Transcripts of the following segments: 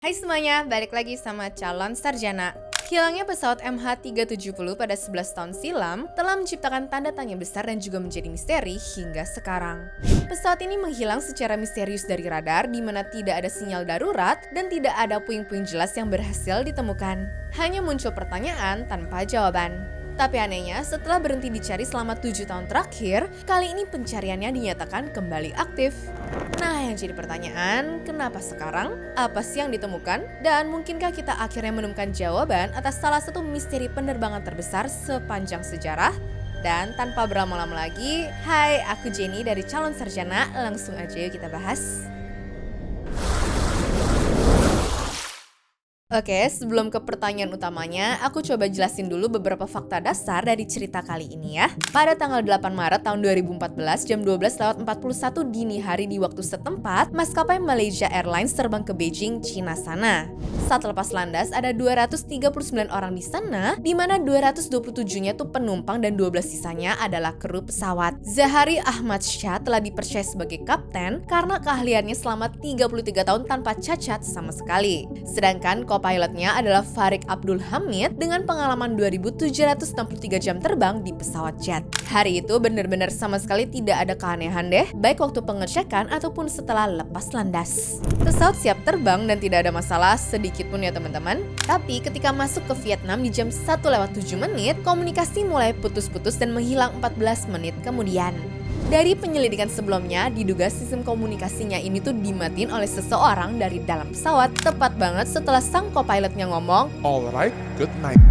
Hai semuanya, balik lagi sama calon sarjana. Hilangnya pesawat MH370 pada 11 tahun silam telah menciptakan tanda tanya besar dan juga menjadi misteri hingga sekarang. Pesawat ini menghilang secara misterius dari radar di mana tidak ada sinyal darurat dan tidak ada puing-puing jelas yang berhasil ditemukan. Hanya muncul pertanyaan tanpa jawaban. Tapi anehnya, setelah berhenti dicari selama 7 tahun terakhir, kali ini pencariannya dinyatakan kembali aktif. Nah, yang jadi pertanyaan, kenapa sekarang? Apa sih yang ditemukan? Dan mungkinkah kita akhirnya menemukan jawaban atas salah satu misteri penerbangan terbesar sepanjang sejarah? Dan tanpa berlama-lama lagi, hai, aku Jenny dari Calon Sarjana, langsung aja yuk kita bahas. Oke, sebelum ke pertanyaan utamanya, aku coba jelasin dulu beberapa fakta dasar dari cerita kali ini ya. Pada tanggal 8 Maret tahun 2014 jam 12:41 dini hari di waktu setempat, maskapai Malaysia Airlines terbang ke Beijing, Cina sana. Saat lepas landas, ada 239 orang di sana, di mana 227-nya tuh penumpang dan 12 sisanya adalah kru pesawat. Zahari Ahmad Shah telah dipercaya sebagai kapten karena keahliannya selama 33 tahun tanpa cacat sama sekali. Sedangkan co-pilotnya adalah Farik Abdul Hamid dengan pengalaman 2.763 jam terbang di pesawat jet. Hari itu benar-benar sama sekali tidak ada keanehan deh, baik waktu pengecekan ataupun setelah lepas landas. Pesawat siap terbang dan tidak ada masalah sedikit pun ya teman-teman. Tapi ketika masuk ke Vietnam di jam 1:07 menit, komunikasi mulai putus-putus dan menghilang 14 menit kemudian. Dari penyelidikan sebelumnya, diduga sistem komunikasinya ini tuh dimatiin oleh seseorang dari dalam pesawat, tepat banget setelah sang co-pilotnya ngomong, Alright, good night.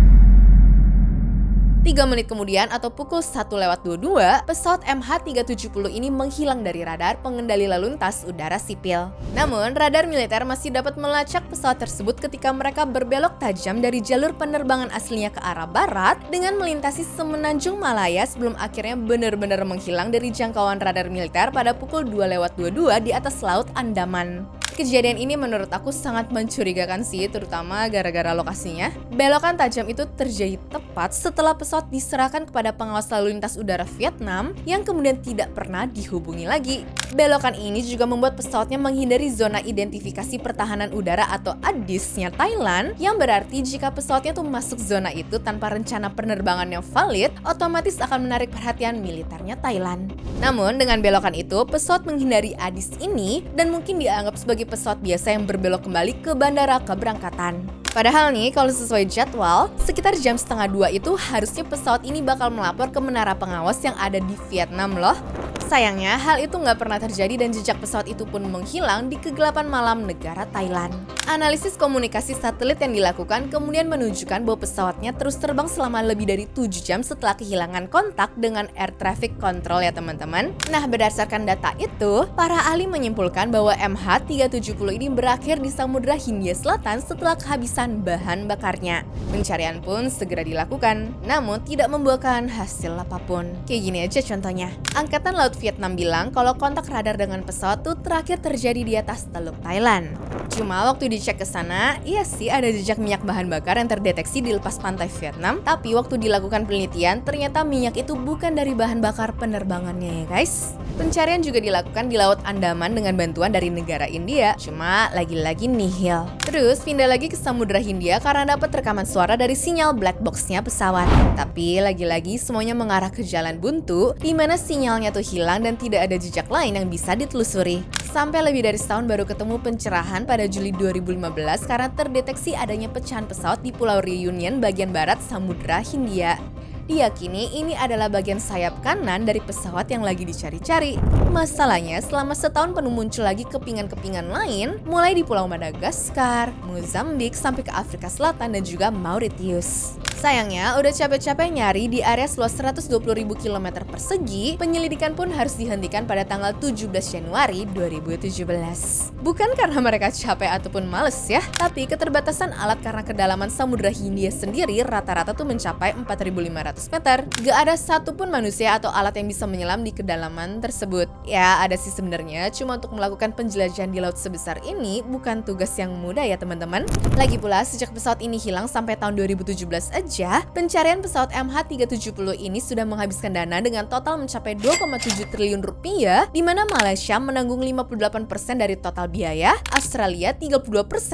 3 menit kemudian atau pukul 1:22, pesawat MH370 ini menghilang dari radar pengendali lalu lintas udara sipil. Namun, radar militer masih dapat melacak pesawat tersebut ketika mereka berbelok tajam dari jalur penerbangan aslinya ke arah barat dengan melintasi semenanjung Malaya sebelum akhirnya benar-benar menghilang dari jangkauan radar militer pada pukul 2:22 di atas Laut Andaman. Kejadian ini menurut aku sangat mencurigakan sih, terutama gara-gara lokasinya. Belokan tajam itu terjadi tepat setelah pesawat diserahkan kepada pengawas lalu lintas udara Vietnam yang kemudian tidak pernah dihubungi lagi. Belokan ini juga membuat pesawatnya menghindari zona identifikasi pertahanan udara atau ADIS-nya Thailand, yang berarti jika pesawatnya tuh masuk zona itu tanpa rencana penerbangan yang valid, otomatis akan menarik perhatian militernya Thailand. Namun dengan belokan itu, pesawat menghindari ADIS ini dan mungkin dianggap sebagai pesawat biasa yang berbelok kembali ke bandara keberangkatan. Padahal nih, kalau sesuai jadwal, sekitar jam 1:30 itu harusnya pesawat ini bakal melapor ke menara pengawas yang ada di Vietnam loh. Sayangnya, hal itu nggak pernah terjadi dan jejak pesawat itu pun menghilang di kegelapan malam negara Thailand. Analisis komunikasi satelit yang dilakukan kemudian menunjukkan bahwa pesawatnya terus terbang selama lebih dari 7 jam setelah kehilangan kontak dengan Air Traffic Control ya teman-teman. Nah, berdasarkan data itu, para ahli menyimpulkan bahwa MH370 ini berakhir di Samudra Hindia Selatan setelah kehabisan bahan bakarnya. Pencarian pun segera dilakukan, namun tidak membuahkan hasil apapun. Kayak gini aja contohnya. Angkatan Laut Vietnam bilang kalau kontak radar dengan pesawat tuh terakhir terjadi di atas Teluk Thailand. Cuma waktu dicek ke sana, iya sih ada jejak minyak bahan bakar yang terdeteksi di lepas pantai Vietnam, tapi waktu dilakukan penelitian ternyata minyak itu bukan dari bahan bakar penerbangannya ya guys. Pencarian juga dilakukan di Laut Andaman dengan bantuan dari negara India, cuma lagi-lagi nihil. Terus pindah lagi ke Samudra Hindia karena dapat rekaman suara dari sinyal black box-nya pesawat. Tapi lagi-lagi semuanya mengarah ke jalan buntu, di mana sinyalnya tuh hilang dan tidak ada jejak lain yang bisa ditelusuri. Sampai lebih dari setahun baru ketemu pencerahan pada Juli 2015 karena terdeteksi adanya pecahan pesawat di Pulau Reunion bagian barat Samudra Hindia. Diyakini ini adalah bagian sayap kanan dari pesawat yang lagi dicari-cari. Masalahnya, selama setahun penuh muncul lagi kepingan-kepingan lain, mulai di Pulau Madagaskar, Mozambik, sampai ke Afrika Selatan dan juga Mauritius. Sayangnya, udah capek-capek nyari di area seluas 120.000 km persegi, penyelidikan pun harus dihentikan pada tanggal 17 Januari 2017. Bukan karena mereka capek ataupun males ya, tapi keterbatasan alat karena kedalaman Samudra Hindia sendiri rata-rata tuh mencapai 4.500 meter. Gak ada satupun manusia atau alat yang bisa menyelam di kedalaman tersebut. Ya, ada sih sebenarnya, cuma untuk melakukan penjelajahan di laut sebesar ini bukan tugas yang mudah ya teman-teman. Lagi pula, sejak pesawat ini hilang sampai tahun 2017 aja, aja, pencarian pesawat MH370 ini sudah menghabiskan dana dengan total mencapai 2,7 triliun rupiah, di mana Malaysia menanggung 58% dari total biaya, Australia 32%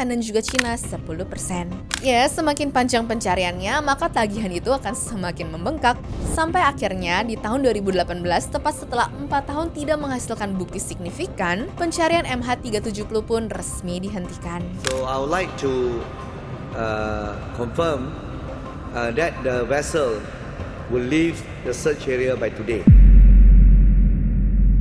dan juga Cina 10%. Ya, semakin panjang pencariannya, maka tagihan itu akan semakin membengkak. Sampai akhirnya di tahun 2018, tepat setelah 4 tahun tidak menghasilkan bukti signifikan, pencarian MH370 pun resmi dihentikan. So I would like to confirm that the vessel will leave the search area by today.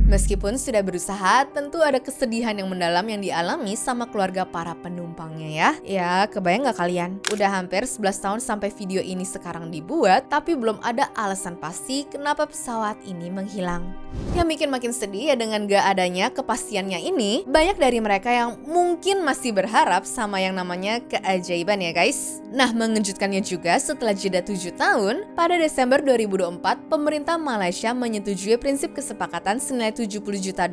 Meskipun sudah berusaha, tentu ada kesedihan yang mendalam yang dialami sama keluarga para penumpangnya ya. Ya, kebayang gak kalian? Udah hampir 11 tahun sampai video ini sekarang dibuat, tapi belum ada alasan pasti kenapa pesawat ini menghilang. Yang bikin makin sedih ya dengan gak adanya kepastiannya ini, banyak dari mereka yang mungkin masih berharap sama yang namanya keajaiban ya guys. Nah, mengejutkannya juga setelah jeda 7 tahun, pada Desember 2024, pemerintah Malaysia menyetujui prinsip kesepakatan senilai $70 juta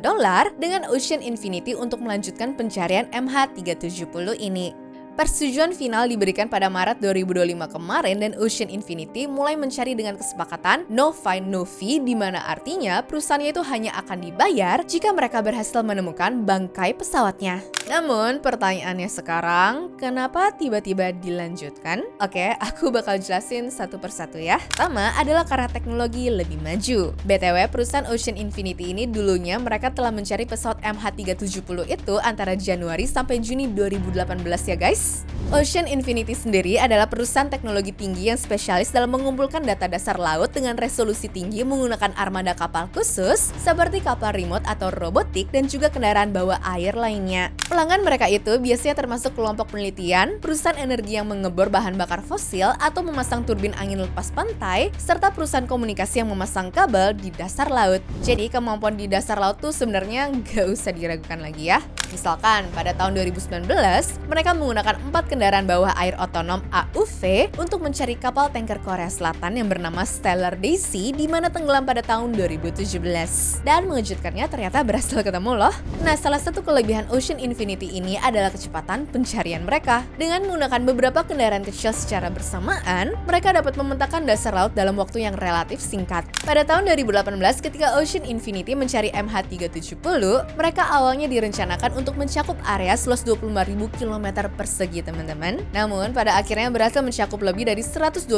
dengan Ocean Infinity untuk melanjutkan pencarian MH370 ini. Persetujuan final diberikan pada Maret 2025 kemarin dan Ocean Infinity mulai mencari dengan kesepakatan no find no fee, di mana artinya perusahaannya itu hanya akan dibayar jika mereka berhasil menemukan bangkai pesawatnya. Namun pertanyaannya sekarang, kenapa tiba-tiba dilanjutkan? Oke, aku bakal jelasin satu persatu ya. Pertama adalah karena teknologi lebih maju. BTW, perusahaan Ocean Infinity ini dulunya mereka telah mencari pesawat MH370 itu antara Januari sampai Juni 2018 ya guys. Ocean Infinity sendiri adalah perusahaan teknologi tinggi yang spesialis dalam mengumpulkan data dasar laut dengan resolusi tinggi menggunakan armada kapal khusus seperti kapal remote atau robotik dan juga kendaraan bawah air lainnya. Pelanggan mereka itu biasanya termasuk kelompok penelitian, perusahaan energi yang mengebor bahan bakar fosil atau memasang turbin angin lepas pantai, serta perusahaan komunikasi yang memasang kabel di dasar laut. Jadi kemampuan di dasar laut tuh sebenarnya nggak usah diragukan lagi ya. Misalkan pada tahun 2019, mereka menggunakan 4 kendaraan bawah air otonom AUV untuk mencari kapal tanker Korea Selatan yang bernama Stellar Daisy di mana tenggelam pada tahun 2017. Dan mengejutkannya ternyata berhasil ketemu loh. Nah, salah satu kelebihan Ocean Infinity ini adalah kecepatan pencarian mereka. Dengan menggunakan beberapa kendaraan kecil secara bersamaan, mereka dapat memetakan dasar laut dalam waktu yang relatif singkat. Pada tahun 2018 ketika Ocean Infinity mencari MH370, mereka awalnya direncanakan untuk mencakup area seluas 25.000 km persegi teman-teman. Namun pada akhirnya berhasil mencakup lebih dari 112.000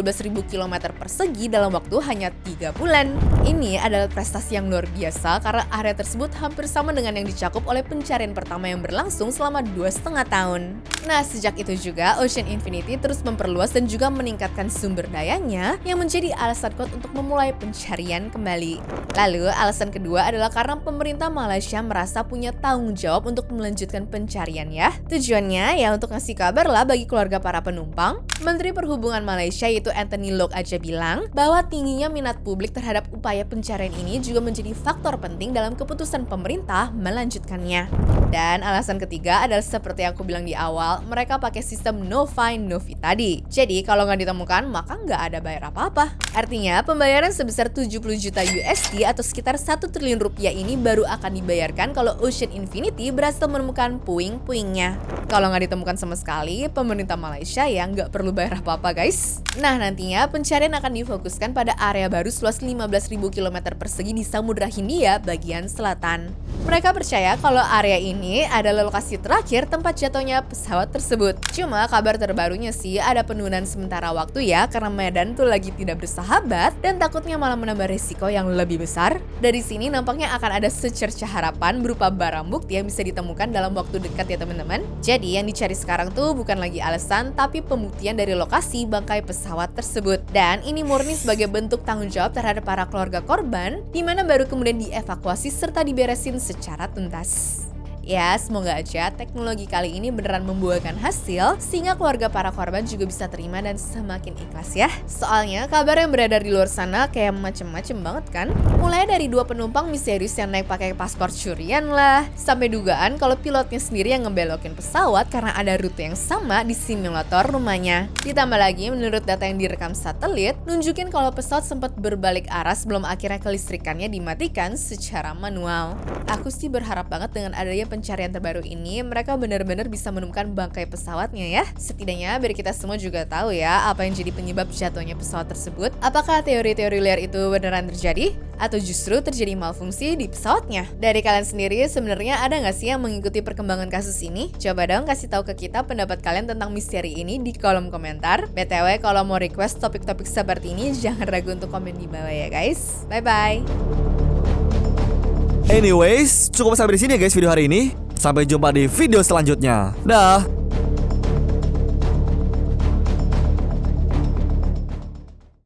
km persegi dalam waktu hanya 3 bulan. Ini adalah prestasi yang luar biasa karena area tersebut hampir sama dengan yang dicakup oleh pencarian pertama yang berlangsung selama 2,5 tahun. Nah, sejak itu juga Ocean Infinity terus memperluas dan juga meningkatkan sumber dayanya yang menjadi alasan kuat untuk memulai pencarian kembali. Lalu alasan kedua adalah karena pemerintah Malaysia merasa punya tanggung jawab untuk melanjutkan pencarian ya. Tujuannya ya untuk ngasih kabar lah bagi keluarga para penumpang. Menteri Perhubungan Malaysia yaitu Anthony Loke aja bilang bahwa tingginya minat publik terhadap upaya pencarian ini juga menjadi faktor penting dalam keputusan pemerintah melanjutkannya. Dan alasan ketiga adalah seperti yang aku bilang di awal, mereka pakai sistem no find no fee tadi. Jadi kalau nggak ditemukan maka nggak ada bayar apa-apa. Artinya pembayaran sebesar 70 juta USD atau sekitar 1 triliun rupiah ini baru akan dibayarkan kalau Ocean Infinity berhasil menemukan puing-puingnya. Kalau nggak ditemukan sama sekali, pemerintah Malaysia ya nggak perlu bayar apa-apa guys. Nah, nantinya pencarian akan difokuskan pada area baru seluas 15.000 km persegi di Samudra Hindia bagian selatan. Mereka percaya kalau area ini adalah lokasi terakhir tempat jatuhnya pesawat tersebut. Cuma kabar terbarunya sih ada penundaan sementara waktu ya karena medan tuh lagi tidak bersahabat dan takutnya malah menambah risiko yang lebih besar. Dari sini nampaknya akan ada secercah harapan berupa barang bukti yang bisa ditemukan dalam waktu dekat ya teman-teman. Jadi yang dicari sekarang tuh bukan lagi alasan tapi pembuktian dari lokasi bangkai pesawat tersebut. Dan ini murni sebagai bentuk tanggung jawab terhadap para keluarga korban di mana baru kemudian dievakuasi serta diberesin secara tuntas. Ya, semoga aja teknologi kali ini beneran membuahkan hasil sehingga keluarga para korban juga bisa terima dan semakin ikhlas ya. Soalnya kabar yang beredar di luar sana kayak macem-macem banget kan. Mulai dari 2 penumpang misterius yang naik pakai paspor curian lah, sampai dugaan kalau pilotnya sendiri yang ngebelokin pesawat karena ada rute yang sama di simulator rumahnya. Ditambah lagi menurut data yang direkam satelit, nunjukin kalau pesawat sempat berbalik arah sebelum akhirnya kelistrikannya dimatikan secara manual. Aku sih berharap banget dengan adanya pencarian terbaru ini, mereka benar-benar bisa menemukan bangkai pesawatnya ya. Setidaknya biar kita semua juga tahu ya apa yang jadi penyebab jatuhnya pesawat tersebut. Apakah teori-teori liar itu beneran terjadi? Atau justru terjadi malfungsi di pesawatnya? Dari kalian sendiri sebenarnya ada nggak sih yang mengikuti perkembangan kasus ini? Coba dong kasih tahu ke kita pendapat kalian tentang misteri ini di kolom komentar. BTW kalau mau request topik-topik seperti ini jangan ragu untuk komen di bawah ya guys. Bye-bye. Anyways, cukup sampai di sini ya guys video hari ini. Sampai jumpa di video selanjutnya. Dah.